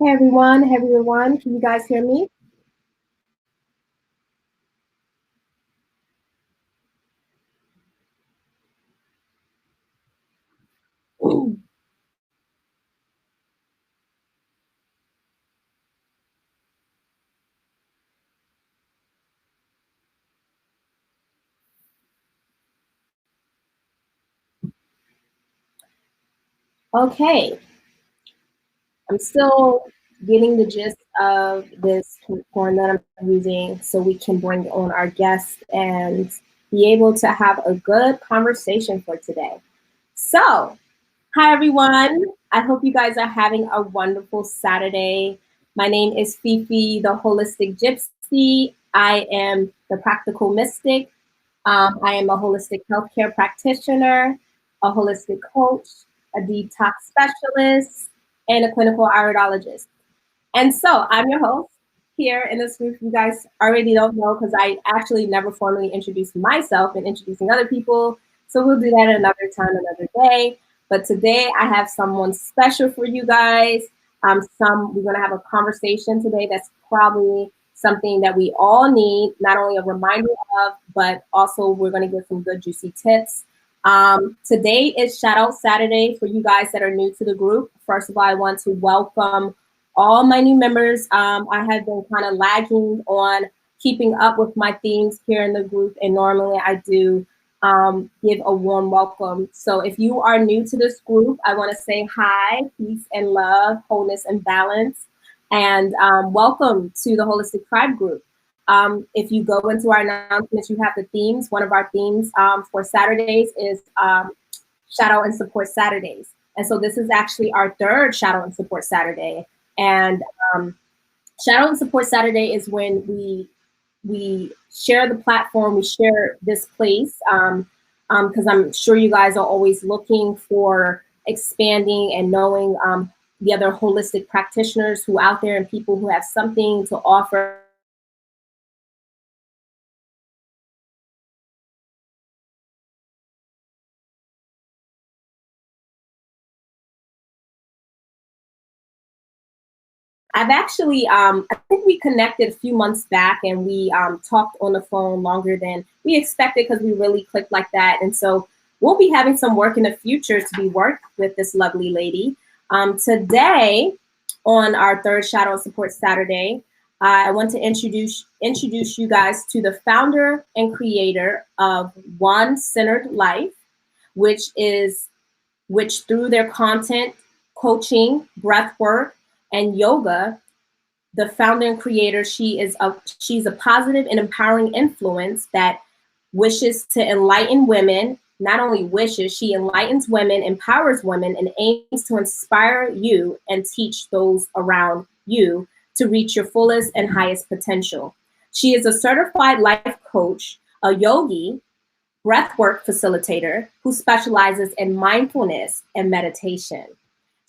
Hey everyone, can you guys hear me? Okay, I'm still getting the gist of this platform that I'm using so we can bring on our guests and be able to have a good conversation for today. So, hi everyone. I hope you guys are having a wonderful Saturday. My name is Fifi, the Holistic Gypsy. I am the Practical Mystic. I am a holistic healthcare practitioner, a holistic coach, a detox specialist, and a clinical iridologist. And so I'm your host here in this group. You guys already don't know because I actually never formally introduced myself and introducing other people. So we'll do that another time, another day. But today I have someone special for you guys. We're gonna have a conversation today that's probably something that we all need, not only a reminder of, but also we're gonna get some good juicy tips. Today is Shout Out Saturday for you guys that are new to the group. First of all, I want to welcome all my new members. I have been kind of lagging on keeping up with my themes here in the group, and normally I do give a warm welcome. So if you are new to this group, I want to say hi, peace and love, wholeness and balance, and welcome to the Holistic Tribe group. If you go into our announcements, you have the themes. One of our themes for Saturdays is Shadow and Support Saturdays. And so this is actually our third Shadow and Support Saturday. And Shadow and Support Saturday is when we share the platform, we share this place, because I'm sure you guys are always looking for expanding and knowing the other holistic practitioners who out there and people who have something to offer. I've actually, I think we connected a few months back and we talked on the phone longer than we expected because we really clicked like that. And so we'll be having some work in the future to be worked with this lovely lady. Today, on our third Shadow Support Saturday, I want to introduce you guys to the founder and creator of One Centered Life, which through their content, coaching, breath work, and yoga, the founder and creator, she's a positive and empowering influence that wishes to enlighten women. Not only wishes, she enlightens women, empowers women, and aims to inspire you and teach those around you to reach your fullest and highest potential. She is a certified life coach, a yogi, breathwork facilitator who specializes in mindfulness and meditation.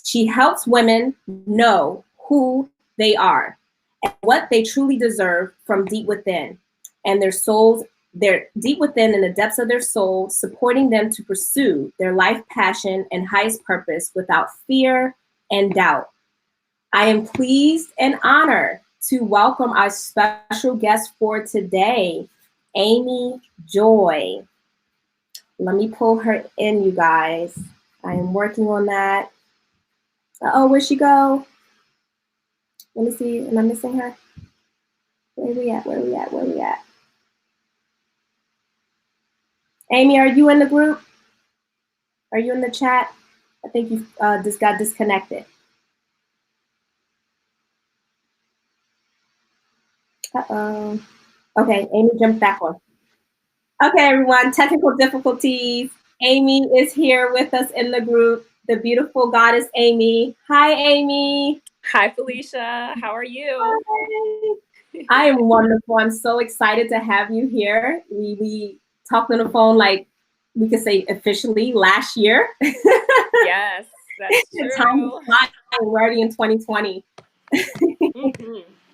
She helps women know who they are and what they truly deserve from deep within, and they're deep within in the depths of their soul, supporting them to pursue their life passion and highest purpose without fear and doubt. I am pleased and honored to welcome our special guest for today, Amy Joy. Let me pull her in, you guys. I am working on that. Oh, where'd she go? Let me see. Am I missing her? Where we at? Where we at? Where we at? Amy, are you in the group? Are you in the chat? I think you just got disconnected. Uh-oh. Okay, Amy jumped back on. Okay, everyone, technical difficulties. Amy is here with us in the group. The beautiful goddess Amy. Hi, Amy. Hi, Felicia. How are you? Hi. I am wonderful. I'm so excited to have you here. We talked on the phone, like we could say officially last year. Yes, that's true. Time is flying. We're already in 2020.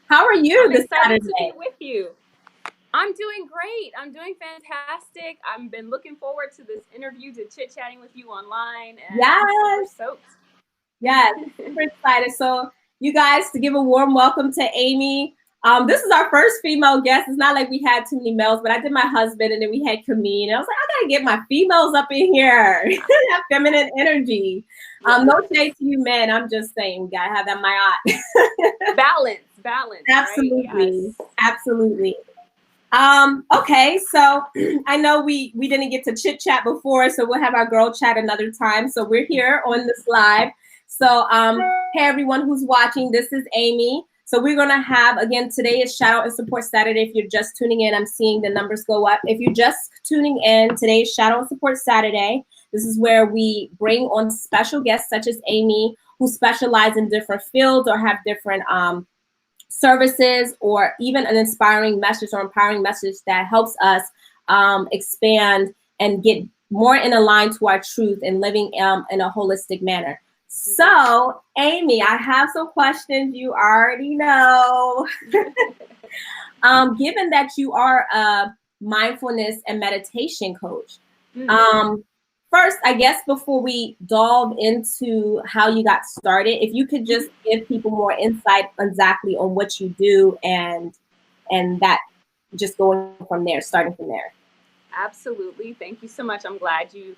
How are you I'm this excited Saturday? to be with you. I'm doing great. I'm doing fantastic. I've been looking forward to this interview, to chit-chatting with you online. And yes. I'm super stoked. Yes, super excited. So you guys to give a warm welcome to Amy. This is our first female guest. It's not like we had too many males, but I did my husband and then we had Camille. And I was like, I gotta get my females up in here. Have feminine energy. No shade to you men. I'm just saying we gotta have that balance. Absolutely. Right? Yes. Absolutely. Okay, so I know we didn't get to chit chat before, so we'll have our girl chat another time. So we're here on this live. So hey everyone who's watching, this is Amy. So we're gonna have, again, today is Shout Out and Support Saturday. If you're just tuning in, I'm seeing the numbers go up. If you're just tuning in, today is Shout Out and Support Saturday. This is where we bring on special guests such as Amy, who specialize in different fields or have different services, or even an inspiring message or empowering message that helps us expand and get more in line to our truth and living in a holistic manner. So, Amy, I have some questions you already know. Given that you are a mindfulness and meditation coach, first, I guess before we delve into how you got started, if you could just give people more insight exactly on what you do and that, just going from there, starting from there. Absolutely. Thank you so much. I'm glad you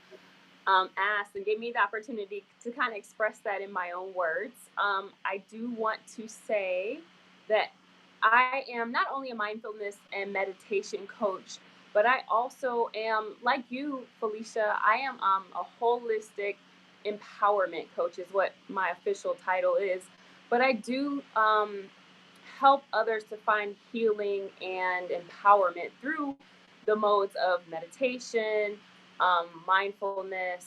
asked and gave me the opportunity to kind of express that in my own words. I do want to say that I am not only a mindfulness and meditation coach, but I also am, like you, Felicia, I am a holistic empowerment coach is what my official title is. But I do help others to find healing and empowerment through the modes of meditation, mindfulness,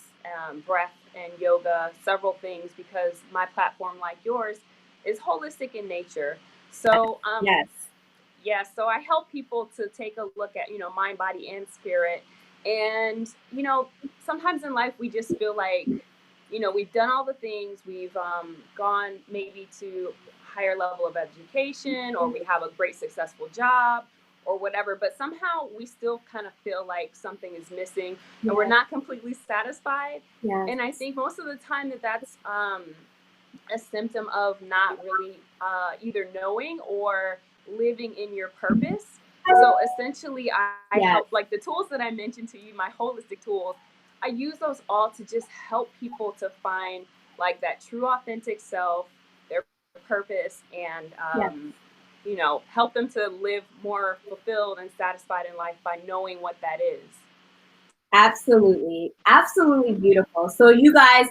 breath, and yoga, several things, because my platform, like yours, is holistic in nature. So, Yes. yeah, so I help people to take a look at, mind, body, and spirit. And, sometimes in life we just feel like, we've done all the things, we've gone maybe to higher level of education, or we have a great successful job or whatever, but somehow we still kind of feel like something is missing and we're not completely satisfied. Yes. And I think most of the time that's a symptom of not really either knowing or living in your purpose. So essentially, I help, like the tools that I mentioned to you, my holistic tools, I use those all to just help people to find like that true authentic self, their purpose, and help them to live more fulfilled and satisfied in life by knowing what that is. Absolutely. Absolutely beautiful. So you guys,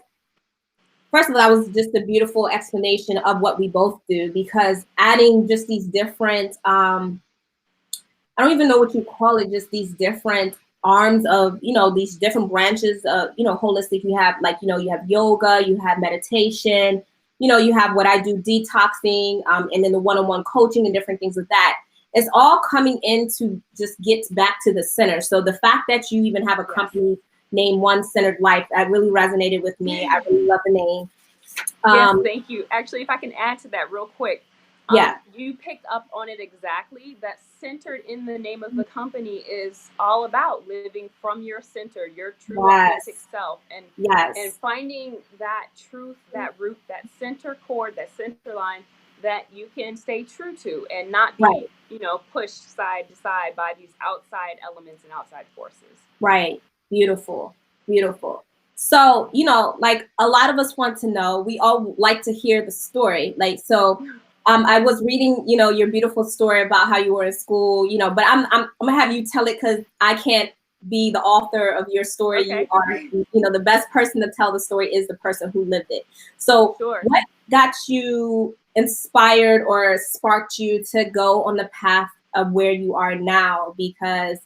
first of all, that was just a beautiful explanation of what we both do, because adding just these different, I don't even know what you call it, just these different arms of, these different branches of, holistic. You have you have yoga, you have meditation, you have what I do, detoxing, and then the one-on-one coaching and different things with that. It's all coming in to just get back to the center. So the fact that you even have a company named One Centered Life, that really resonated with me. I really love the name. Yes, thank you. Actually, if I can add to that real quick. You picked up on it exactly. That centered in the name of the company is all about living from your center, your true authentic self, and finding that truth, that root, that center cord, that center line that you can stay true to and not be, pushed side to side by these outside elements and outside forces. Right. Beautiful. Beautiful. So, like a lot of us want to know, we all like to hear the story. I was reading, your beautiful story about how you were in school, but I'm gonna have you tell it, because I can't be the author of your story. Okay. You are, the best person to tell the story is the person who lived it. So what got you inspired or sparked you to go on the path of where you are now? Because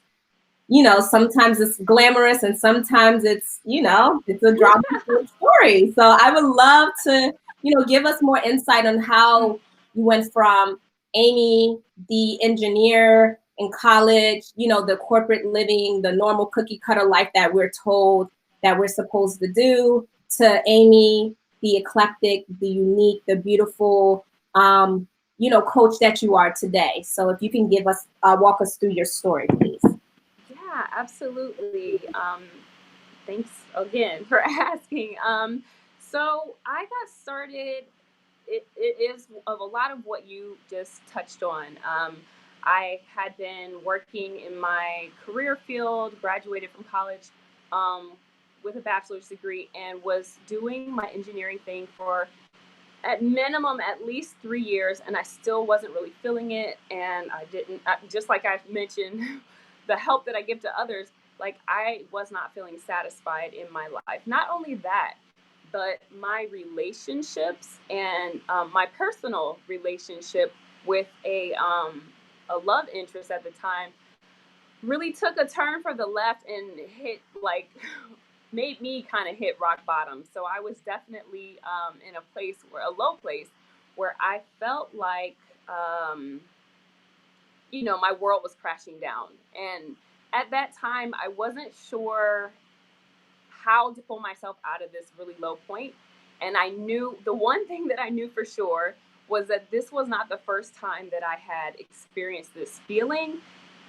sometimes it's glamorous and sometimes it's, it's a drama story. So I would love to, give us more insight on how you went from Amy, the engineer in college, the corporate living, the normal cookie cutter life that we're told that we're supposed to do, to Amy, the eclectic, the unique, the beautiful, coach that you are today. So if you can give us, walk us through your story, please. Yeah, absolutely. Thanks again for asking. So I got started it is of a lot of what you just touched on. I had been working in my career field, graduated from college um, with a bachelor's degree, and was doing my engineering thing for at minimum at least 3 years, and I still wasn't really feeling it. And just like I mentioned, the help that I give to others, like I was not feeling satisfied in my life. Not only that, but my relationships and my personal relationship with a love interest at the time really took a turn for the left and hit like made me kind of hit rock bottom. So I was definitely in a low place where I felt like my world was crashing down. And at that time I wasn't sure how to pull myself out of this really low point. And I knew the one thing that I knew for sure was that this was not the first time that I had experienced this feeling,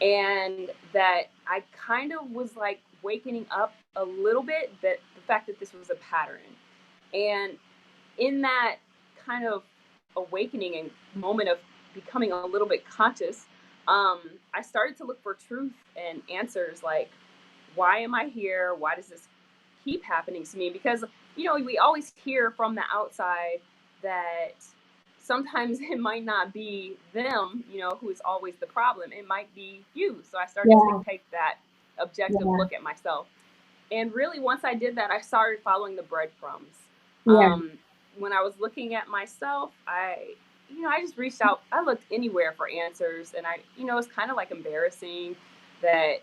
and that I kind of was like waking up a little bit, that the fact that this was a pattern. And in that kind of awakening and moment of becoming a little bit conscious, I started to look for truth and answers, like, why am I here? Why does this keep happening to me? Because, we always hear from the outside that sometimes it might not be them, who's always the problem. It might be you. So I started to take that objective look at myself. And really, once I did that, I started following the breadcrumbs. When I was looking at myself, I just reached out. I looked anywhere for answers. And it's kind of like embarrassing that,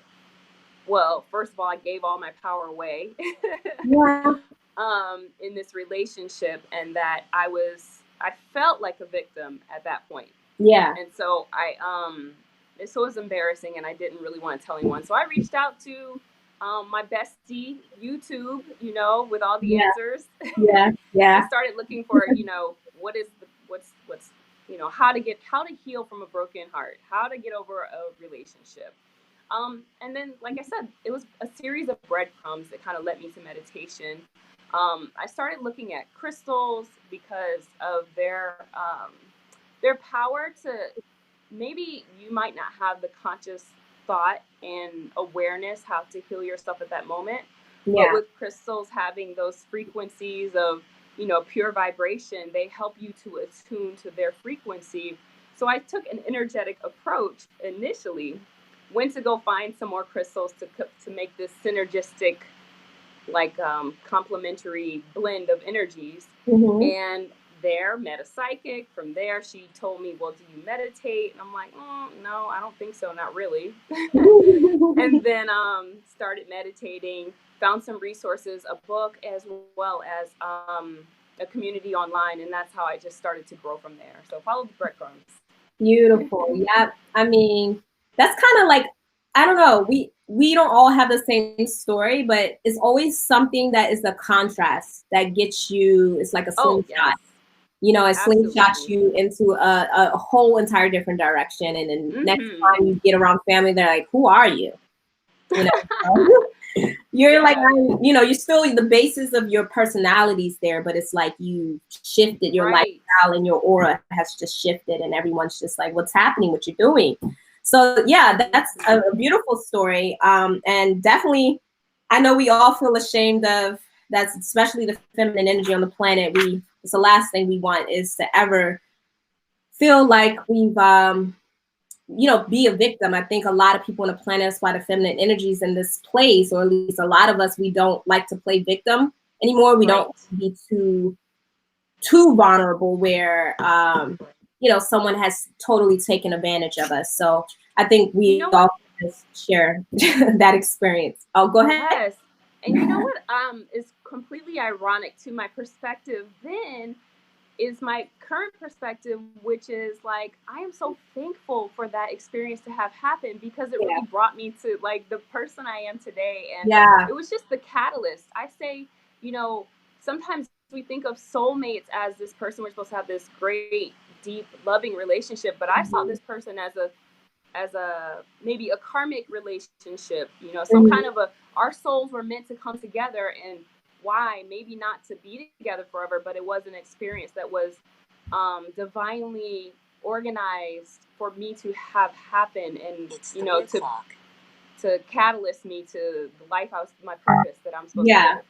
well, first of all, I gave all my power away in this relationship, and that I felt like a victim at that point. Yeah. And so so it was embarrassing, and I didn't really want to tell anyone. So I reached out to my bestie, YouTube, with all the answers. Yeah. I started looking for, what's how to heal from a broken heart, how to get over a relationship. And then, like I said, it was a series of breadcrumbs that kind of led me to meditation. I started looking at crystals because of their power to, maybe you might not have the conscious thought and awareness how to heal yourself at that moment. But with crystals having those frequencies of, pure vibration, they help you to attune to their frequency. So I took an energetic approach initially, went to go find some more crystals to make this synergistic, like complementary blend of energies. And there met a psychic. From there, she told me, well, do you meditate? And I'm like, no, I don't think so, not really. And then started meditating, found some resources, a book, as well as a community online, and that's how I just started to grow from there. So follow the breadcrumbs. Beautiful. Yeah. I mean, that's kind of like, I don't know, we don't all have the same story, but it's always something that is a contrast that gets you. It's like a slingshot. It slingshots you into a whole entire different direction. And then next time you get around family, they're like, who are you? You're like, you're still, the basis of your personality's there, but it's like you shifted your lifestyle, and your aura has just shifted, and everyone's just like, what's happening? What you're doing? So yeah, that's a beautiful story. And definitely, I know we all feel ashamed of that, especially the feminine energy on the planet. It's the last thing we want is to ever feel like we've be a victim. I think a lot of people on the planet, that's why the feminine energy is in this place, or at least a lot of us, we don't like to play victim anymore. We don't be too vulnerable where someone has totally taken advantage of us. So I think we all just share that experience. Oh, go ahead. Yes. And you know what is completely ironic to my perspective then is my current perspective, which is like, I am so thankful for that experience to have happened, because it really brought me to like the person I am today. And it was just the catalyst. I say, sometimes we think of soulmates as this person we're supposed to have this great, deep, loving relationship, but I saw this person as a maybe a karmic relationship, some kind of our souls were meant to come together, and why maybe not to be together forever, but it was an experience that was divinely organized for me to have happen, and to catalyst me to the life my purpose that I'm supposed to Yeah, live.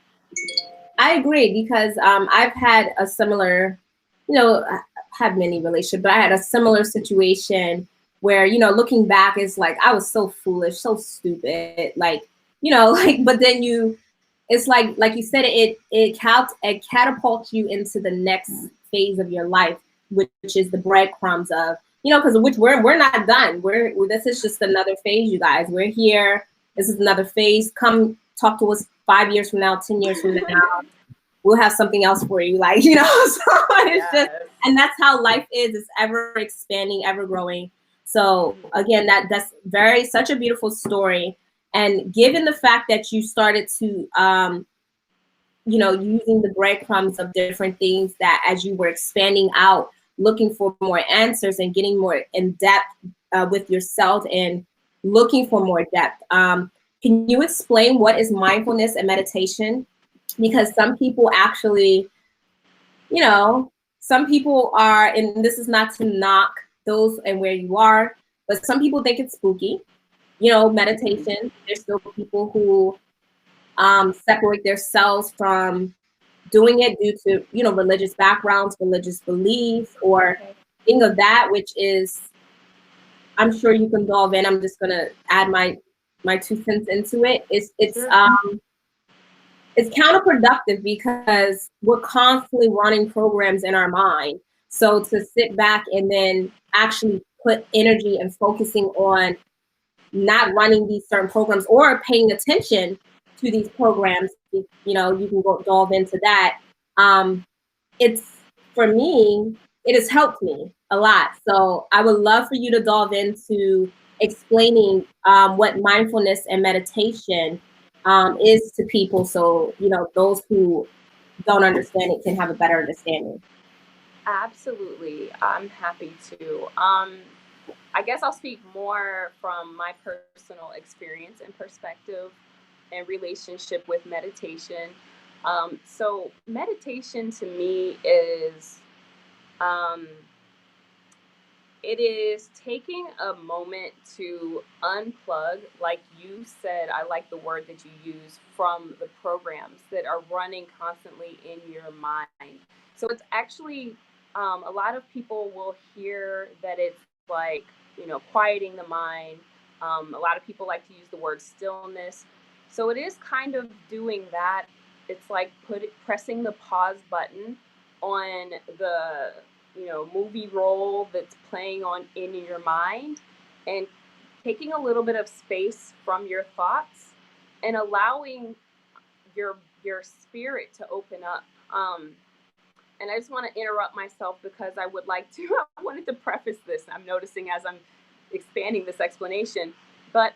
I agree because I've had a similar, I had many relationships, but I had a similar situation where, looking back, it's like I was so foolish, so stupid, like, like, but then it's like you said, it catapults you into the next phase of your life, which is the breadcrumbs of, because which we're not done. This is just another phase, you guys. We're here. This is another phase. Come talk to us 5 years from now, 10 years from now. We'll have something else for you, like, so it's just, and that's how life is. It's ever expanding, ever growing. So again, that's such a beautiful story. And given the fact that you started to using the breadcrumbs of different things, that as you were expanding out, looking for more answers and getting more in depth with yourself and looking for more depth, can you explain what is mindfulness and meditation? Because some people actually, some people are, and this is not to knock those and where you are, but some people think it's spooky, meditation. There's still people who separate themselves from doing it due to, religious backgrounds, religious beliefs, or thing of that, which is, I'm sure you can delve in. I'm just going to add my 2 cents into it. It's counterproductive because we're constantly running programs in our mind. So to sit back and then actually put energy and focusing on not running these certain programs or paying attention to these programs, you can go delve into that. It's, for me, it has helped me a lot. So I would love for you to delve into explaining what mindfulness and meditation is to people, so those who don't understand it can have a better understanding. Absolutely, I'm happy to. I guess I'll speak more from my personal experience and perspective and relationship with meditation. So meditation to me is um, it is taking a moment to unplug, like you said. I like the word that you use, from the programs that are running constantly in your mind. So it's actually, a lot of people will hear that it's like, quieting the mind. A lot of people like to use the word stillness. So it is kind of doing that. It's like pressing the pause button on the movie role that's playing on in your mind, and taking a little bit of space from your thoughts and allowing your spirit to open up. And I just want to interrupt myself because I would like to I wanted to preface this. I'm noticing as I'm expanding this explanation, but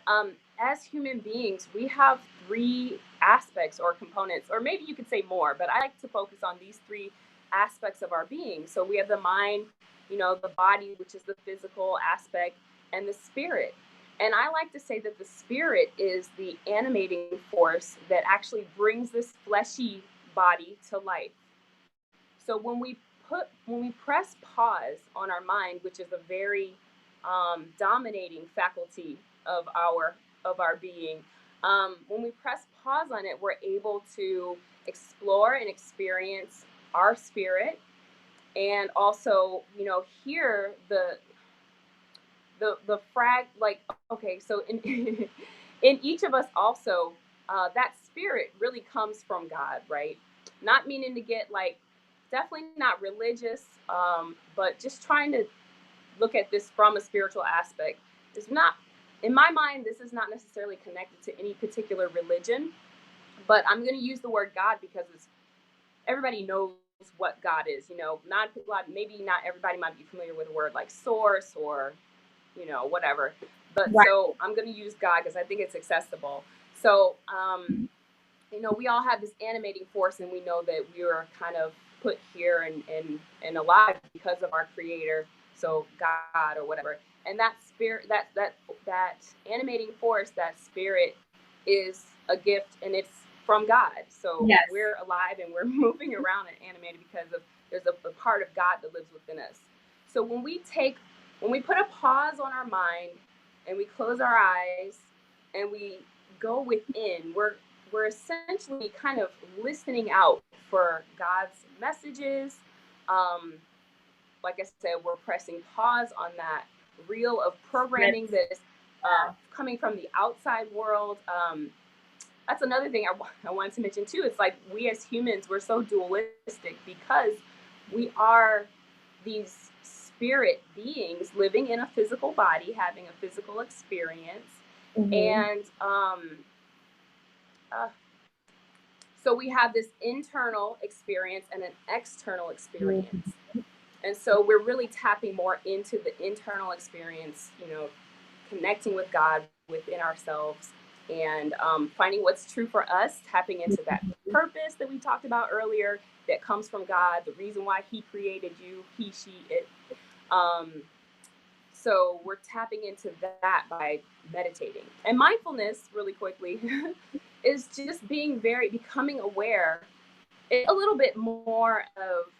as human beings, we have 3 aspects or components, or maybe you could say more, but I like to focus on these 3 aspects of our being. So we have the mind, the body, which is the physical aspect, and the spirit. And I like to say that the spirit is the animating force that actually brings this fleshy body to life. So when we press pause on our mind, which is a very dominating faculty of our being, when we press pause on it, we're able to explore and experience our spirit, and also, hear the frag, like, okay, so in in each of us also, that spirit really comes from God, right? Not meaning to get, like, definitely not religious, but just trying to look at this from a spiritual aspect. It's not, in my mind, this is not necessarily connected to any particular religion, but I'm going to use the word God because everybody knows what God is. Not maybe not everybody might be familiar with a word like source or whatever. But Right. so I'm going to use God because I think it's accessible. So, we all have this animating force, and we know that we are kind of put here and alive because of our Creator, so God or whatever. And that spirit, that animating force, that spirit, is a gift, and it's from God. So Yes. we're alive and we're moving around and animated because of there's a part of God that lives within us. So when we put a pause on our mind and we close our eyes and we go within, we're essentially kind of listening out for God's messages. Like I said, we're pressing pause on that reel of programming that is coming from the outside world. That's another thing I wanted to mention too. It's like we as humans, we're so dualistic because we are these spirit beings living in a physical body, having a physical experience. And so we have this internal experience and an external experience. And so we're really tapping more into the internal experience, connecting with God within ourselves and finding what's true for us, tapping into that purpose that we talked about earlier that comes from God, the reason why he created you, he, she, it. So we're tapping into that by meditating. And mindfulness, really quickly, is just becoming aware. It's a little bit more of,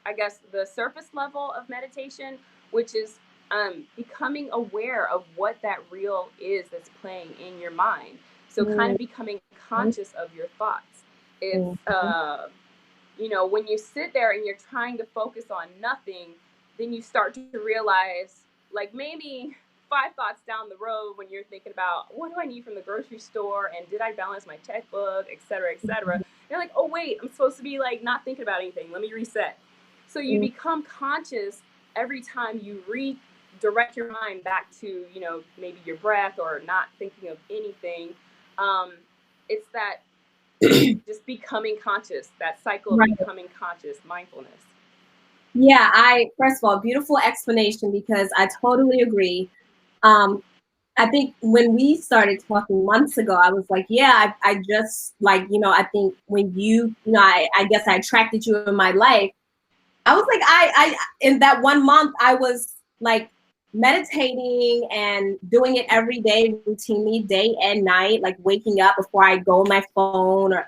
I guess, the surface level of meditation, which is becoming aware of what that reel is that's playing in your mind. So kind of becoming conscious of your thoughts. It's, when you sit there and you're trying to focus on nothing, then you start to realize, like maybe 5 thoughts down the road when you're thinking about what do I need from the grocery store and did I balance my checkbook, et cetera, you're like, oh wait, I'm supposed to be like not thinking about anything, let me reset. So you become conscious every time you redirect your mind back to maybe your breath or not thinking of anything. It's that just becoming conscious, that cycle of becoming conscious, mindfulness. Yeah, first of all, beautiful explanation, because I totally agree. I think when we started talking months ago, I was like, yeah, I just like, I think when I guess I attracted you in my life. I was like, I in that 1 month, I was like meditating and doing it every day, routinely, day and night, like waking up before I go on my phone or,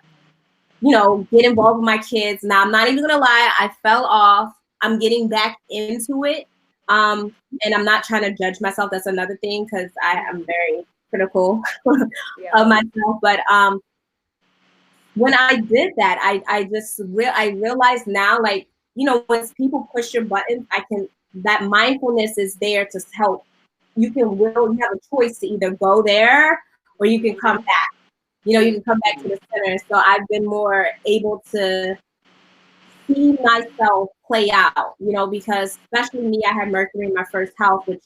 get involved with my kids. Now, I'm not even gonna lie, I fell off. I'm getting back into it. And I'm not trying to judge myself. That's another thing, because I'm very critical of myself. But when I did that, I realized now, like, once people push your buttons, that mindfulness is there to help. You have a choice to either go there or you can come back. You can come back to the center. So I've been more able to see myself play out, because especially me, I had Mercury in my first house, which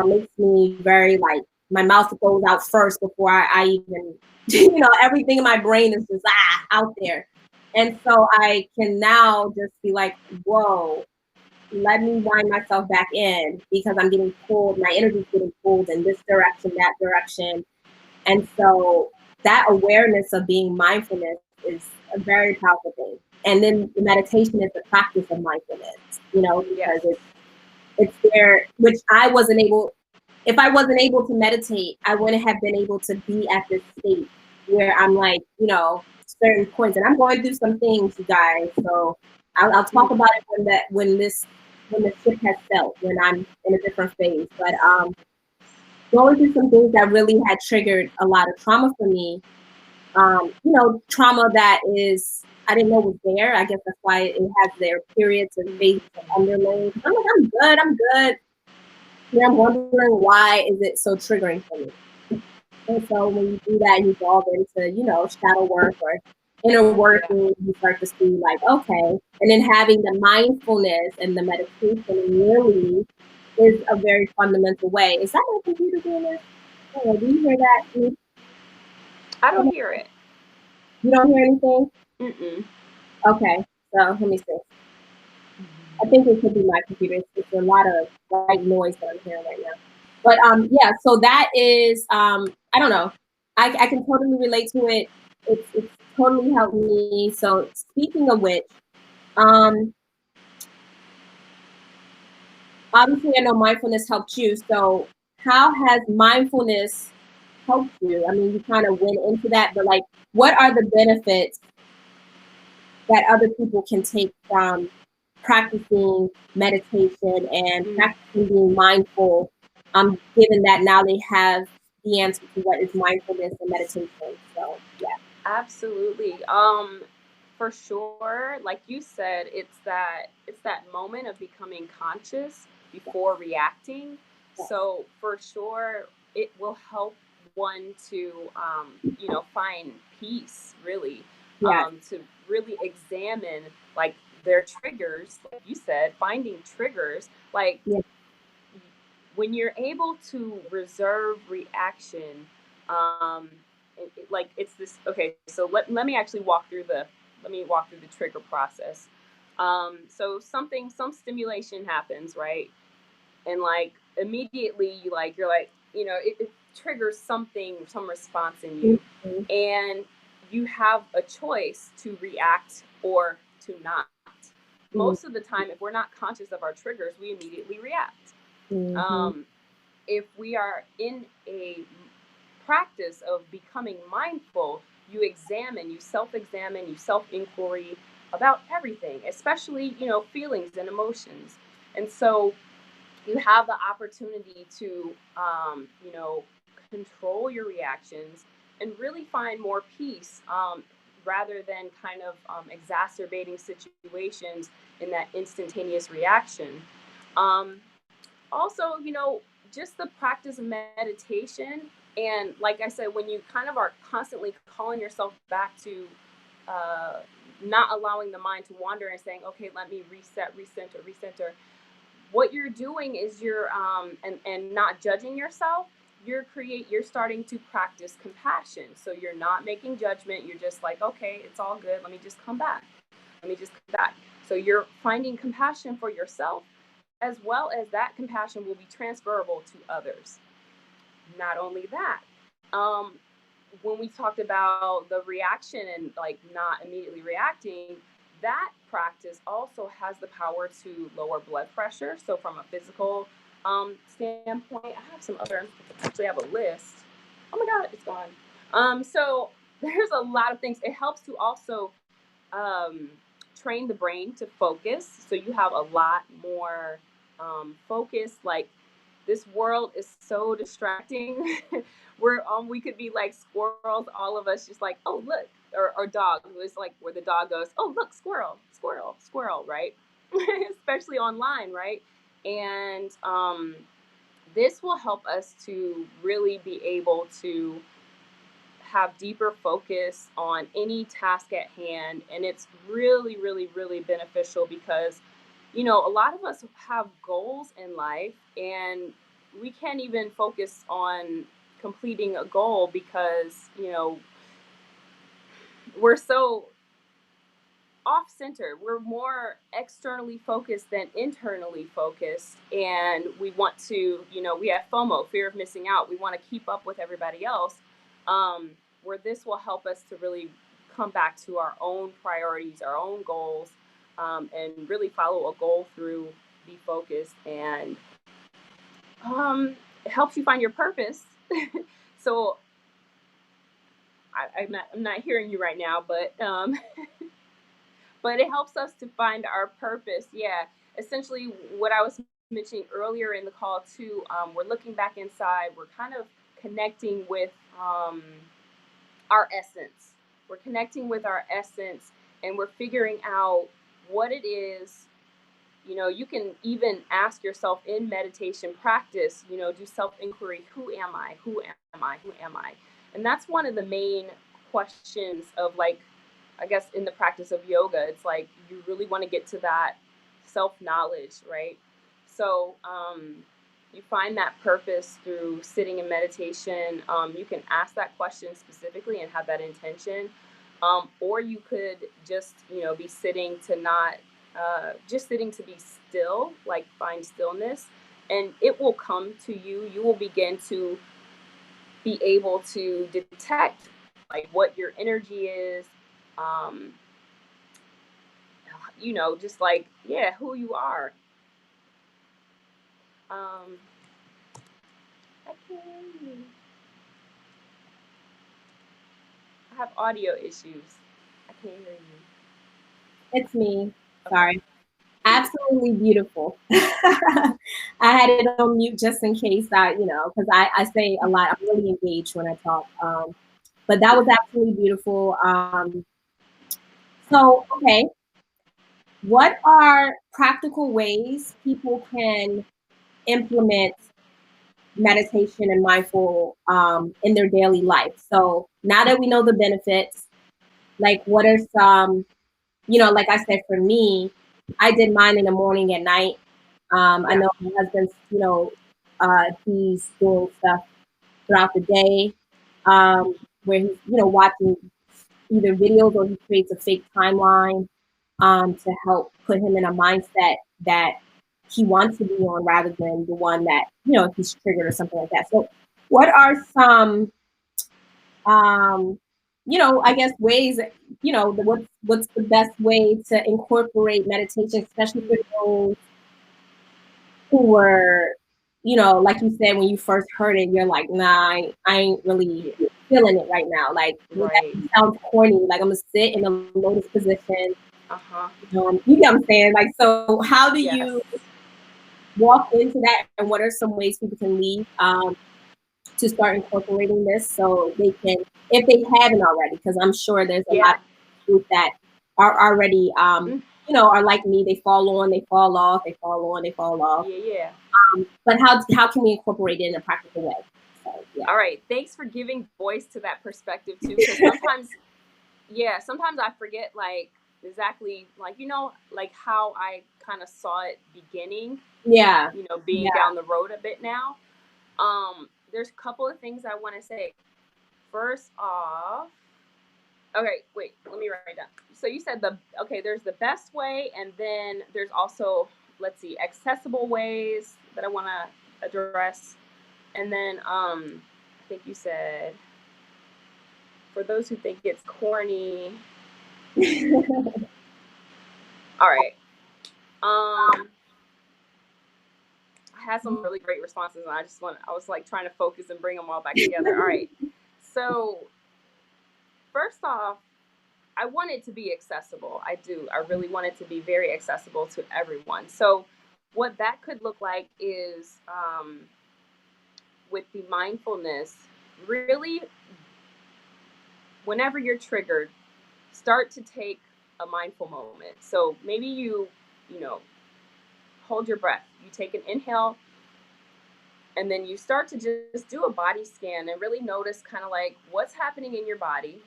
makes me very like, my mouth goes out first before I even, everything in my brain is just out there. And so I can now just be like, whoa, let me wind myself back in, because I'm getting pulled, my energy's getting pulled in this direction, that direction. And so that awareness of being mindfulness is a very powerful thing. And then the meditation is the practice of mindfulness, because it's there, which if I wasn't able to meditate, I wouldn't have been able to be at this state where I'm like, certain points. And I'm going through some things, you guys. So I'll talk about it when the ship has sailed, when I'm in a different phase. But going through some things that really had triggered a lot of trauma for me. Trauma that I didn't know was there. I guess that's why it has their periods and phases of underlying. I'm like, I'm good. And I'm wondering, why is it so triggering for me? And so when you do that, you delve into, shadow work or inner working, you start to see like, okay. And then having the mindfulness and the meditation really is a very fundamental way. Is that my computer doing this? Oh, do you hear that? I don't hear it. You don't hear anything? Mm-mm. Okay, so let me see. I think it could be my computer. It's a lot of white noise that I'm hearing right now. But yeah, so that is I don't know. I can totally relate to it. It's totally helped me. So speaking of which, obviously I know mindfulness helped you. So how has mindfulness helped you? I mean, you kind of went into that, but like, what are the benefits that other people can take from practicing meditation and practicing being mindful, given that now they have the answer to what is mindfulness and meditation. So yeah. Absolutely. For sure, like you said, it's that moment of becoming conscious before reacting. So for sure, it will help one to find peace, really, Yeah. to really examine like their triggers, like you said, finding triggers, like Yeah. when you're able to reserve reaction, like it's this. Okay, so let me actually walk through the trigger process. So some stimulation happens, right? And like immediately you're like, it triggers some response in you, Mm-hmm. and you have a choice to react or to not. Most of the time, if we're not conscious of our triggers, we immediately react. Mm-hmm. um, if we are in a practice of becoming mindful, you self-examine, you self-inquiry about everything, especially feelings and emotions. And so you have the opportunity to control your reactions and really find more peace, rather than kind of exacerbating situations in that instantaneous reaction. um, Also, just the practice of meditation. And like I said, when you kind of are constantly calling yourself back to uh, not allowing the mind to wander and saying, okay, let me reset, recenter, what you're doing is and not judging yourself. You're starting to practice compassion. So you're not making judgment. You're just like, okay, it's all good. Let me just come back. Let me just come back. So you're finding compassion for yourself, as well as that compassion will be transferable to others. Not only that, um, when we talked about the reaction and like not immediately reacting, that practice also has the power to lower blood pressure. So from a physical standpoint, I have some other. Actually, I have a list. Oh my God, it's gone. So there's a lot of things. It helps to also um, train the brain to focus. So you have a lot more focus. Like this world is so distracting. We could be like squirrels, all of us, just like, oh look, or dog, who is like where the dog goes, oh look, squirrel, squirrel, squirrel, right? Especially online, right? And this will help us to really be able to have deeper focus on any task at hand. And it's really, really, really beneficial because, a lot of us have goals in life, and we can't even focus on completing a goal because, we're so off center. We're more externally focused than internally focused. And we want to, we have FOMO, fear of missing out. We want to keep up with everybody else. Um, where this will help us to really come back to our own priorities, our own goals, and really follow a goal through, be focused, and it helps you find your purpose. So I'm not hearing you right now, but it helps us to find our purpose. Yeah, essentially what I was mentioning earlier in the call too. We're looking back inside. We're kind of connecting with our essence. We're connecting with our essence, and we're figuring out what it is. You can even ask yourself in meditation practice. Do self inquiry. Who am I? Who am I? Who am I? And that's one of the main questions of, like, I guess in the practice of yoga, it's like you really want to get to that self knowledge, right? So you find that purpose through sitting in meditation. You can ask that question specifically and have that intention, or you could just be sitting to not just sitting to be still, like find stillness, and it will come to you. You will begin to be able to detect like what your energy is, um, just like, yeah, who you are. Um, I can't hear you. I have audio issues. I can't hear you. It's me. Okay. Sorry. Absolutely beautiful. I had it on mute just in case because I say a lot. I'm really engaged when I talk. But that was absolutely beautiful. So, okay, what are practical ways people can implement meditation and mindful in their daily life? So now that we know the benefits, like what are some, like I said, for me, I did mine in the morning at night. I Yeah. know my husband's, he's doing stuff throughout the day, where he's, watching either videos or he creates a fake timeline to help put him in a mindset that he wants to be on rather than the one that, if he's triggered or something like that. So what are some, um, I guess ways, what's the best way to incorporate meditation, especially for those who were, like you said, when you first heard it, you're like, nah, I ain't really Yeah. feeling it right now. Like, Right. that sounds corny. Like, I'm gonna sit in a lotus position. Uh-huh. You get what I'm saying? Like, so how do Yes. you walk into that, and what are some ways people can leave to start incorporating this so they can, if they haven't already, because I'm sure there's a lot Yeah. of people that are already, Mm. are like me. They fall on, they fall off, they fall on, they fall off. Yeah, yeah. But how can we incorporate it in a practical way? So yeah. All right. Thanks for giving voice to that perspective too, because sometimes, yeah, sometimes I forget like exactly like like how I kind of saw it beginning, Yeah. being Yeah. down the road a bit now. There's a couple of things I want to say. First off, okay, wait, let me write down. So you said there's the best way, and then there's also, let's see, accessible ways that I want to address, and then I think you said for those who think it's corny. All right. I had some really great responses, and I was like trying to focus and bring them all back together. All right. So first off, I want it to be accessible. I do. I really want it to be very accessible to everyone. So, what that could look like is with the mindfulness, really, whenever you're triggered, start to take a mindful moment. So, maybe you know, hold your breath. You take an inhale, and then you start to just do a body scan and really notice kind of like what's happening in your body.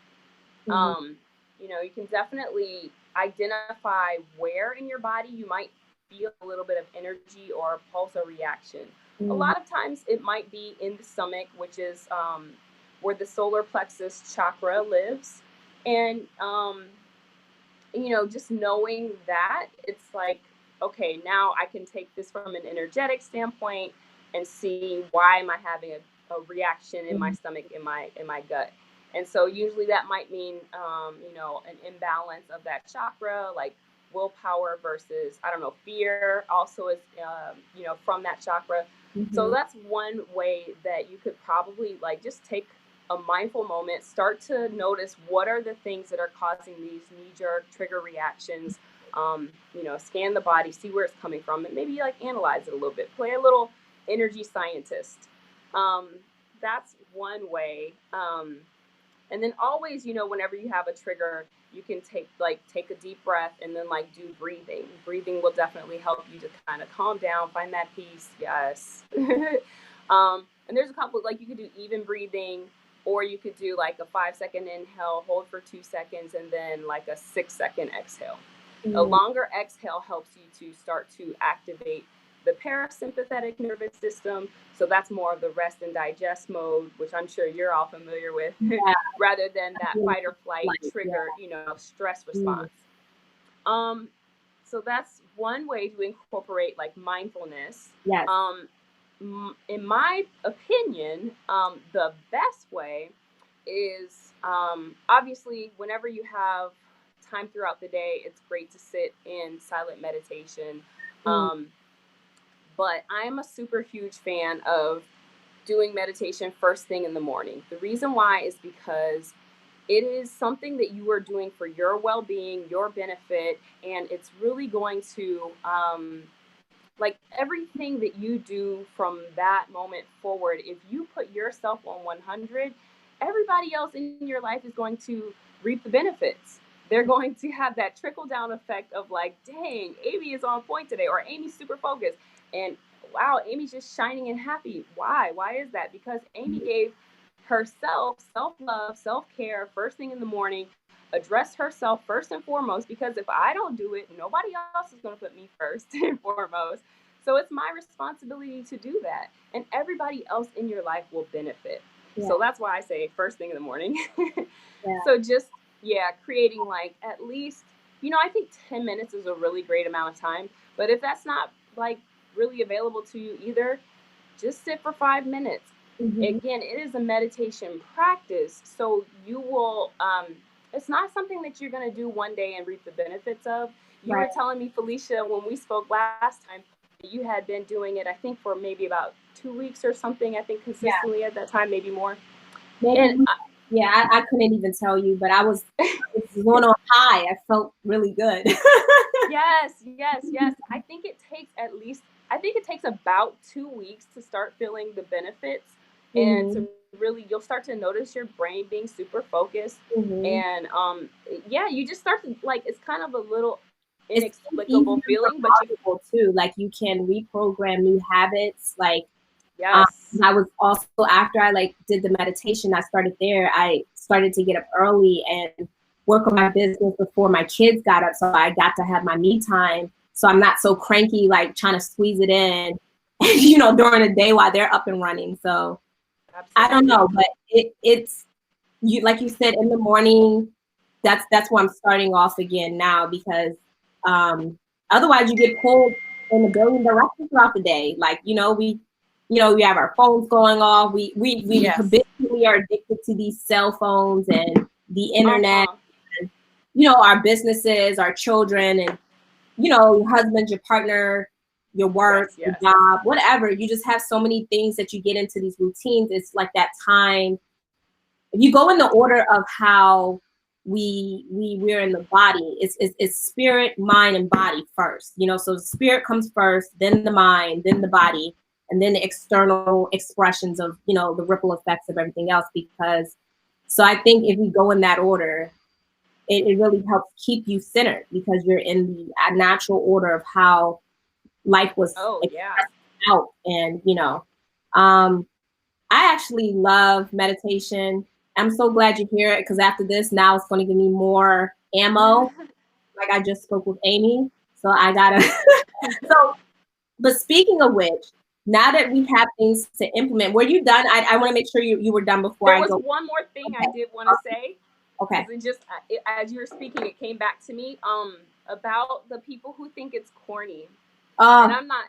Mhm. Um, you can definitely identify where in your body you might feel a little bit of energy or pulse or reaction. A Mhm. lot of times it might be in the stomach, which is where the solar plexus chakra lives. And, just knowing that, it's like, okay, now I can take this from an energetic standpoint and see why am I having a reaction in my Mhm. stomach, in my gut. And so usually that might mean an imbalance of that chakra, like willpower versus, I don't know, fear also is from that chakra. So Mhm. that's one way that you could probably like just take a mindful moment, start to notice what are the things that are causing these knee-jerk trigger reactions. Scan the body, see where it's coming from, and maybe like analyze it a little bit, play a little energy scientist. um, that's one way. And then always, whenever you have a trigger, you can take a deep breath and then like do breathing will definitely help you to kind of calm down, find that peace. Yes. And there's a couple, like you could do even breathing, or you could do like a 5-second inhale, hold for 2 seconds, and then like a 6-second exhale. A Mhm. longer exhale helps you to start to activate the parasympathetic nervous system. So that's more of the rest and digest mode, which I'm sure you're all familiar with, Yeah. rather than that Really fight or flight like, yeah. trigger, stress Mhm. response. Um, so that's one way to incorporate like mindfulness. Yes. In my opinion, the best way is obviously whenever you have time throughout the day, it's great to sit in silent meditation. Mhm. Um, but I'm a super huge fan of doing meditation first thing in the morning. The reason why is because It is something that you are doing for your well-being, your benefit, and it's really going to like everything that you do from that moment forward, if you put yourself on 100, everybody else in your life is going to reap the benefits. They're going to have that trickle down effect of like, dang, Amy is on point today, or Amy's super focused. And wow, Amy's just shining and happy. Why? Why is that? Because Amy gave herself self love, self care first thing in the morning, address herself first and foremost, because if I don't do it, nobody else is going to put me first and foremost. So it's my responsibility to do that. And everybody else in your life will benefit. Yeah. So that's why I say first thing in the morning. Yeah. So just, yeah, creating like at least, I think 10 minutes is a really great amount of time. But if that's not like really available to you either, just sit for 5 minutes. Mm-hmm. Again, it is a meditation practice. So you will, it's not something that you're going to do one day and reap the benefits of. You Right. were telling me, Felicia, when we spoke last time, you had been doing it, I think, for maybe about 2 weeks or something, I think consistently at that time, maybe more. Maybe, And I couldn't even tell you, but I was going on high. I felt really good. yes. I think it takes about 2 weeks to start feeling the benefits, and Mm-hmm. to really, you'll start to notice your brain being super focused. Mm-hmm. And yeah, you just start to like, it's kind of a little It's easier inexplicable for feeling, but you, people too. Like you can reprogram new habits. Like yes. I was also, after I like did the meditation, I started there. I started to get up early and work on my business before my kids got up, so I got to have my me time. So I'm not so cranky, like trying to squeeze it in, during the day while they're up and running. So I don't Absolutely. know, but it's you, like you said, in the morning. That's where I'm starting off again now, because otherwise you get pulled in a billion directions throughout the day. Like we have our phones going off. We Yes. habitually are addicted to these cell phones and the internet. Uh-huh. And, our businesses, our children, and your husband, your partner, your work, Yes, your yes. job, whatever. You just have so many things that you get into these routines. It's like that time. If you go in the order of how we're in the body, it's spirit, mind, and body first. So the spirit comes first, then the mind, then the body, and then the external expressions of the ripple effects of everything else. So I think if we go in that order, it really helps keep you centered, because you're in the natural order of how life was Oh, yeah. expressed out. And um, I actually love meditation. I'm so glad you hear it, because after this, now it's going to give me more ammo. Like I just spoke with Amy, so I gotta. So, but speaking of which, now that we have things to implement, were you done? I want to make sure you were done before There I was go. one more thing I Okay. did want to say, Okay. because as you were speaking, it came back to me about the people who think it's corny. And I'm not.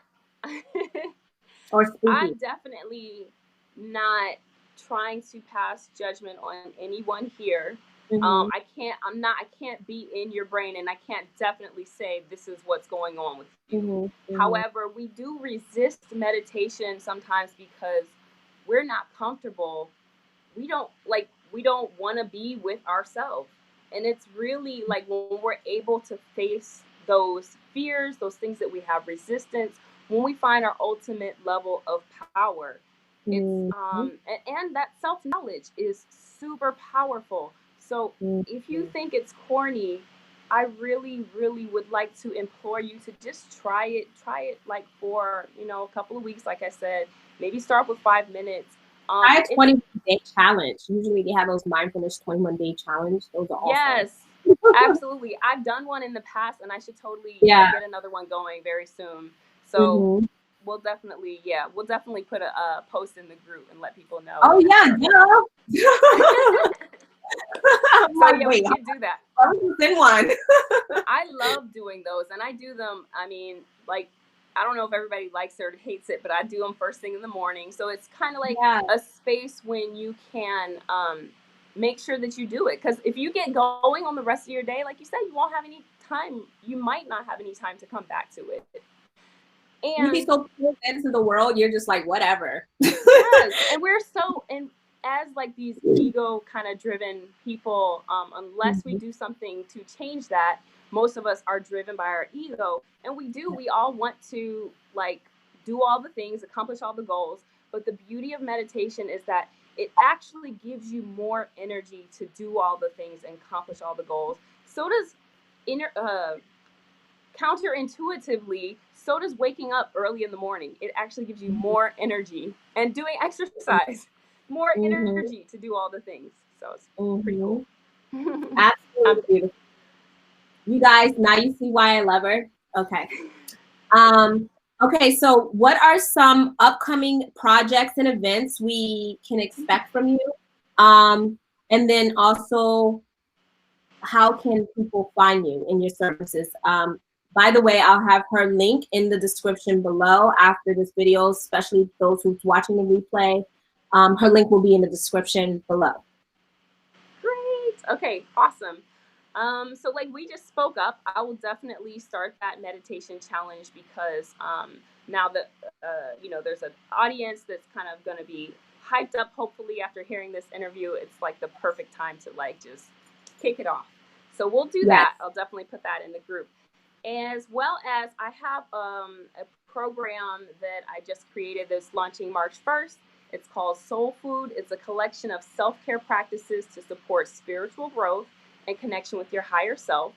Or spooky. I'm definitely not trying to pass judgment on anyone here. Mm-hmm. I can't be in your brain, and I can't definitely say this is what's going on with you. Mm-hmm. However, we do resist meditation sometimes because we're not comfortable. We don't want to be with ourselves. And it's really like when we're able to face those fears, those things that we have resistance, when we find our ultimate level of power. It's Mm-hmm. and that self-knowledge is super powerful. So if you Mm-hmm. think it's corny, I really, really would like to implore you to just try it like for a couple of weeks, like I said. Maybe start with 5 minutes. I It's 21-day challenge. Usually they have those mindfulness 21-day challenge. Those are awesome. Yes, absolutely. I've done one in the past, and I should totally Yeah. get another one going very soon. So Mm-hmm. we'll definitely put a post in the group and let people know. Oh yeah, So yeah, we can do that. I was in one. I love doing those, and I do them. I mean, like, I don't know if everybody likes it or hates it, but I do them first thing in the morning. So it's kind of like Yeah. a space when you can make sure that you do it. Because if you get going on the rest of your day, like you said, you won't have any time. You might not have any time to come back to it. You be And so pulled into the world, you're just like, whatever. yes, and we're so and as like these ego kind of driven people, unless we do something to change that, most of us are driven by our ego, and we all want to like do all the things, accomplish all the goals. But the beauty of meditation is that it actually gives you more energy to do all the things and accomplish all the goals. So does counterintuitively, so does waking up early in the morning. It actually gives you more energy, and doing exercise, more energy to do all the things. So it's pretty cool. Absolutely beautiful. You guys, now you see why I love her. Okay. Okay, so what are some upcoming projects and events we can expect from you? And then also, how can people find you in your services? By the way, I'll have her link in the description below after this video, especially those who's watching the replay. Her link will be in the description below. Great. Okay, awesome. So like we just spoke up, I will definitely start that meditation challenge because now that there's an audience that's kind of going to be hyped up. Hopefully, after hearing this interview, it's like the perfect time to like just kick it off. So we'll do that. I'll definitely put that in the group, as well as I have a program that I just created that's launching March 1st. It's called Soul Food. It's a collection of self-care practices to support spiritual growth and connection with your higher self.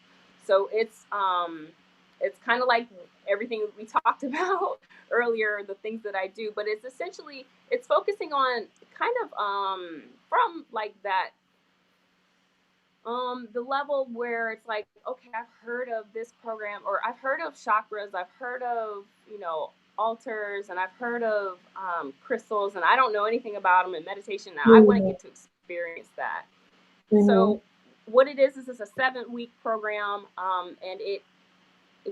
So it's kind of like everything we talked about earlier, the things that I do, but it's focusing on kind of from like that the level where it's like, okay, I've heard of this program, or I've heard of chakras, I've heard of altars, and I've heard of crystals, and I don't know anything about them in meditation. Now I want to get to experience that. So what it is it's a 7-week program, and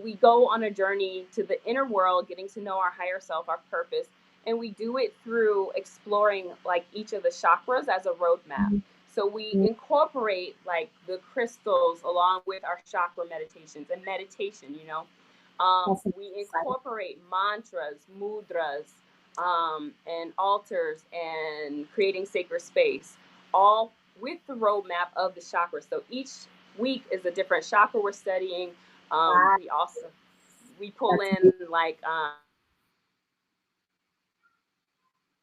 we go on a journey to the inner world, getting to know our higher self, our purpose, and we do it through exploring like each of the chakras as a roadmap. So we incorporate like the crystals along with our chakra meditations and meditation, we incorporate mantras, mudras, and altars, and creating sacred space, all with the roadmap of the chakras. So each week is a different chakra we're studying. We pull in like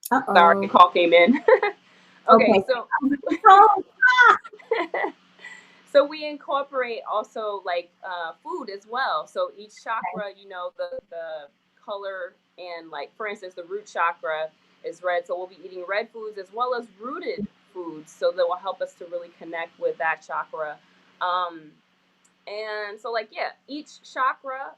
sorry, call came in. Okay. So we incorporate also like food as well. So each chakra, the color, and like for instance, the root chakra is red, so we'll be eating red foods as well as rooted foods, so that will help us to really connect with that chakra. And so like each chakra,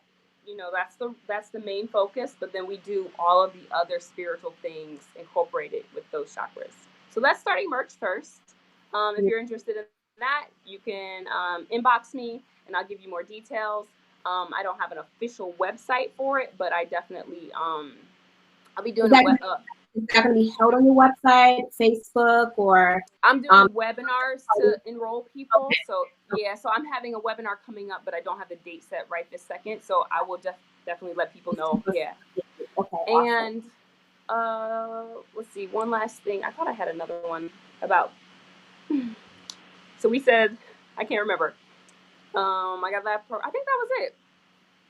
that's the main focus, but then we do all of the other spiritual things incorporated with those chakras. So that's starting March 1st. If you're interested in that, you can inbox me and I'll give you more details. I don't have an official website for it, but I definitely I'll be doing is that going to be held on your website, Facebook, or? I'm doing webinars to enroll people. So so I'm having a webinar coming up, but I don't have the date set right this second. So I will definitely let people know. Yeah. Okay. And let's see, one last thing. I thought I had another one about. So we said, I can't remember. I got that. I think that was it.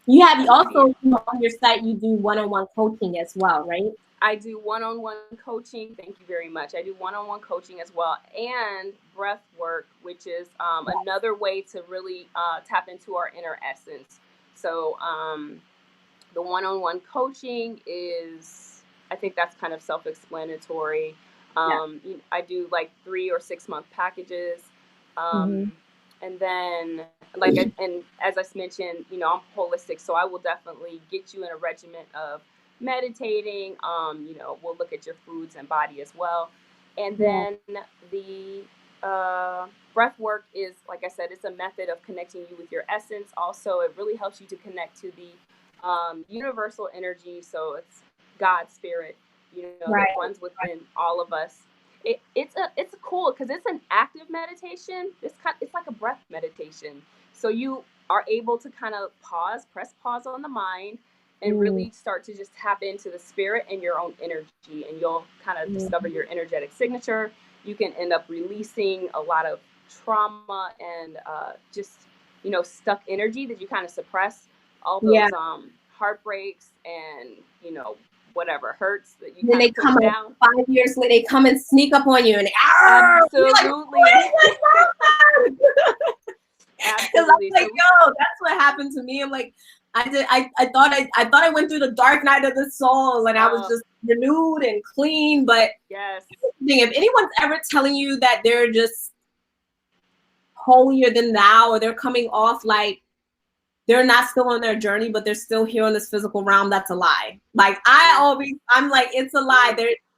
You have also on your site, you do one-on-one coaching as well, right? I do one-on-one coaching. Thank you very much. I do one-on-one coaching as well, and breath work, which is another way to really tap into our inner essence. So the one-on-one coaching is, I think that's kind of self-explanatory. I do like 3 or 6 month packages. And then and as I mentioned, I'm holistic, so I will definitely get you in a regimen of meditating. We'll look at your foods and body as well. And then the breath work is, like I said, it's a method of connecting you with your essence. Also, it really helps you to connect to the universal energy. So it's God's spirit, that runs within all of us. It's cool because it's an active meditation. It's like a breath meditation. So you are able to kind of press pause on the mind, and really start to just tap into the spirit and your own energy, and you'll kind of discover your energetic signature. you can end up releasing a lot of trauma and just, you know, stuck energy that you kind of suppress, all those heartbreaks and, you know, whatever hurts that you then kind they of push come down. 5 years later, they come and sneak up on you and absolutely. Because I'm like, yo, that's what happened to me. I'm like, I thought I went through the dark night of the soul and I was just renewed and clean. But yes, if anyone's ever telling you that they're just holier than thou, or they're coming off like they're not still on their journey, but they're still here on this physical realm, that's a lie. Like I'm like, it's a lie.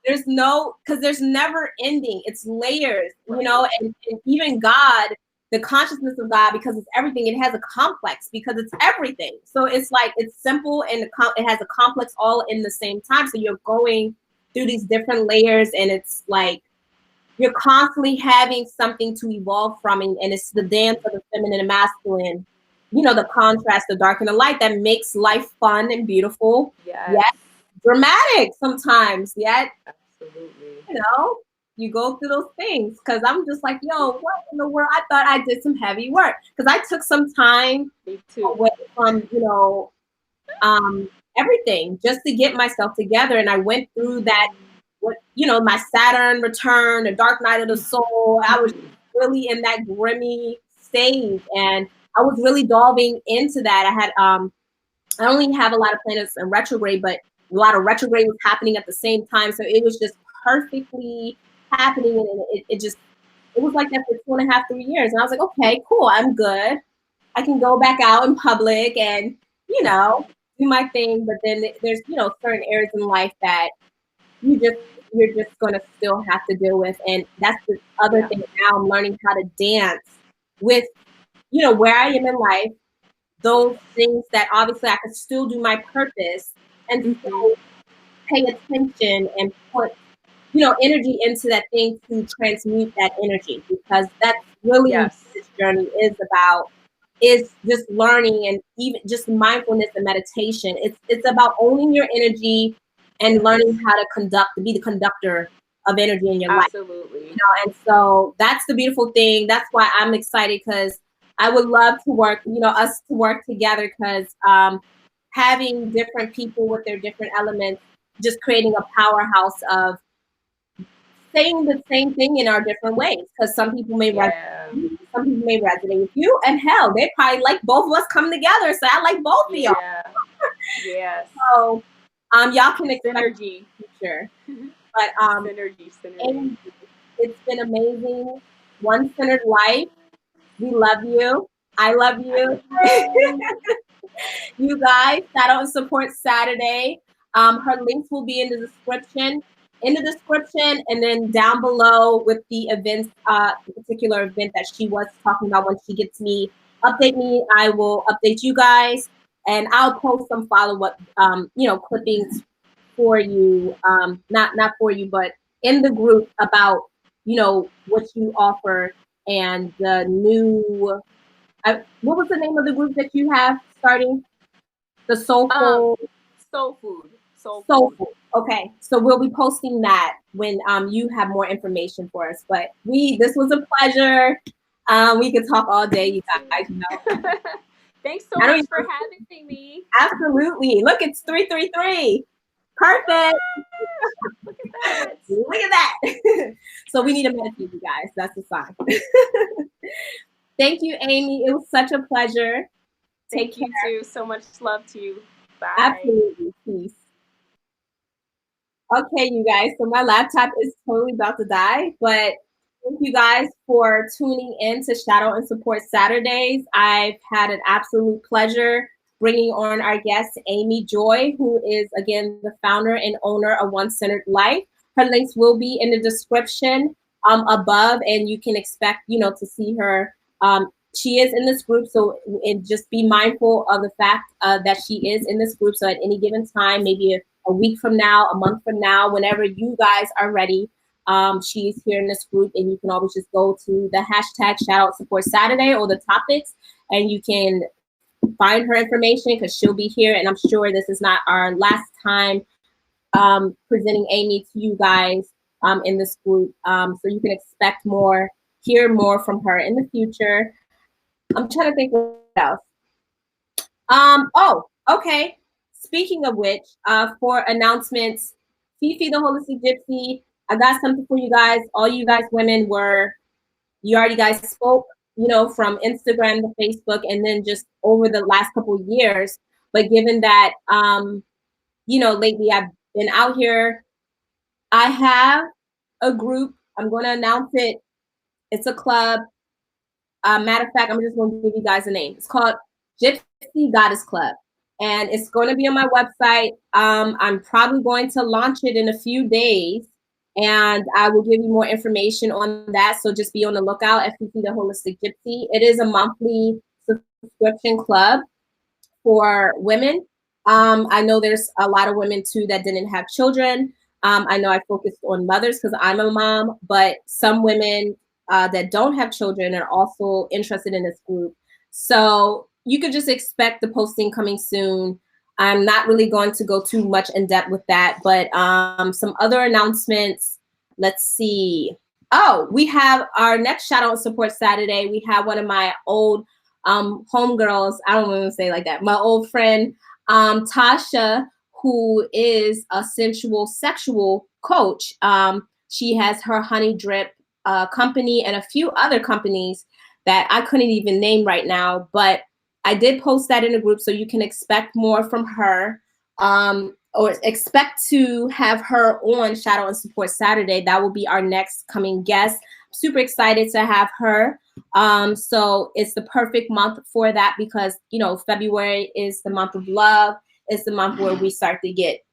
There's no, because there's never ending. It's layers, you know, and even God, the consciousness of God, because it's everything, it has a complex because it's everything. So it's like, it's simple and it has a complex all in the same time. So you're going through these different layers and it's like, you're constantly having something to evolve from, and it's the dance of the feminine and masculine, you know, the contrast, the dark and the light that makes life fun and beautiful. Yet dramatic sometimes. Yet, absolutely, you know, you go through those things. Because I'm just like, yo, what in the world? I thought I did some heavy work. Because I took some time away from, you know, everything just to get myself together. And I went through that, you know, my Saturn return, the dark night of the soul. I was really in that grimy stage, and I was really delving into that. I had I only have a lot of planets in retrograde, but a lot of retrograde was happening at the same time, so it was just perfectly happening, and it was like that for 2.5, 3 years. And I was like, okay, cool, I'm good. I can go back out in public and, you know, do my thing. But then there's, you know, certain areas in life that you're just going to still have to deal with. And that's the other thing. Now I'm learning how to dance with, you know, where I am in life, those things that obviously I could still do my purpose and still pay attention and put, you know, energy into that thing to transmute that energy, because that's really what this journey is about, is just learning, and even just mindfulness and meditation. It's about owning your energy and learning how to be the conductor of energy in your life. Absolutely. You know, and so that's the beautiful thing. That's why I'm excited, because I would love to work, you know, us to work together, because having different people with their different elements, just creating a powerhouse of saying the same thing in our different ways. Because some people may resonate, some people may resonate with you, and hell, they probably like both of us come together. So I like both of y'all. Yes. So y'all can expect synergy. Future. But synergy. It's been amazing. One Centered Life. We love you. I love you. You guys, Shadow and Support Saturday. Her links will be in the description. And then down below with the events, the particular event that she was talking about. When she gets me, update me, I will update you guys, and I'll post some follow-up, you know, clippings for you, not for you, but in the group about, you know, what you offer and the new. What was the name of the group that you have starting? The Soul Food. Okay, so we'll be posting that when you have more information for us. But this was a pleasure. We could talk all day, you guys. You know. Thanks so much for having me. Absolutely. Look, it's 333. Perfect. Look at that. Look at that. So we need to meditate, you guys. That's the sign. Thank you, Amy. It was such a pleasure. Take care. You too. So much love to you. Bye. Absolutely. Peace. Okay, you guys. So my laptop is totally about to die, but thank you guys for tuning in to Shadow and Support Saturdays. I've had an absolute pleasure bringing on our guest, Amy Joy, who is, again, the founder and owner of One Centered Life. Her links will be in the description above, and you can expect, you know, to see her. She is in this group, so and just be mindful of the fact that she is in this group. So at any given time, maybe a week from now, a month from now, whenever you guys are ready, she's here in this group, and you can always just go to the hashtag Shout Out Support Saturday or the topics, and you can find her information, because she'll be here. And I'm sure this is not our last time presenting Amy to you guys. in this group. So you can expect more, hear more from her in the future. I'm trying to think what else. Oh, okay. Speaking of which, for announcements, Fifi the Holistic Gypsy, I got something for you guys. All you guys women you already guys spoke, from Instagram to Facebook and then just over the last couple of years. But given that, lately I've been out here, I have a group. I'm going to announce it. It's a club. Matter of fact, I'm just going to give you guys a name. It's called Gypsy Goddess Club. And it's going to be on my website. I'm probably going to launch it in a few days. And I will give you more information on that. So just be on the lookout at Fifi the Holistic Gypsy. It is a monthly subscription club for women. I know there's a lot of women too that didn't have children. I know I focused on mothers because I'm a mom, but some women that don't have children are also interested in this group. So you could just expect the posting coming soon. I'm not really going to go too much in depth with that, but some other announcements. Let's see. Oh, we have our next Shout Out and Support Saturday. We have one of my old homegirls, I don't want to say like that, my old friend, Tasha, who is a sensual sexual coach. She has her Honey Drip company and a few other companies that I couldn't even name right now, but I did post that in the group so you can expect more from her, or expect to have her on Shout Out and Support Saturday. That will be our next coming guest. Super excited to have her. So it's the perfect month for that because, February is the month of love. It's the month where we start to get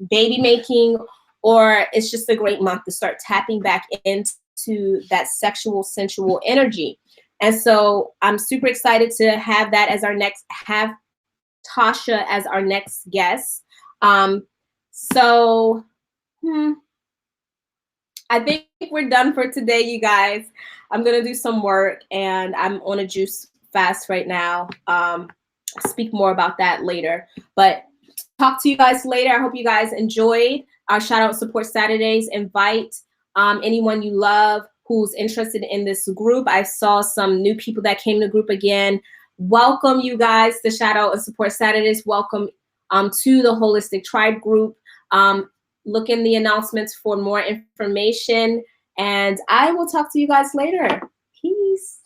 baby making, or it's just a great month to start tapping back into that sexual, sensual energy. And so I'm super excited to have that as have Tasha as our next guest. So I think we're done for today, you guys. I'm going to do some work and I'm on a juice fast right now. I'll speak more about that later, but talk to you guys later. I hope you guys enjoyed our Shout Out Support Saturdays. Invite anyone you love who's interested in this group. I saw some new people that came to the group again. Welcome you guys to Shout Out and Support Saturdays. Welcome to the Holistic Tribe group. Look in the announcements for more information, and I will talk to you guys later. Peace.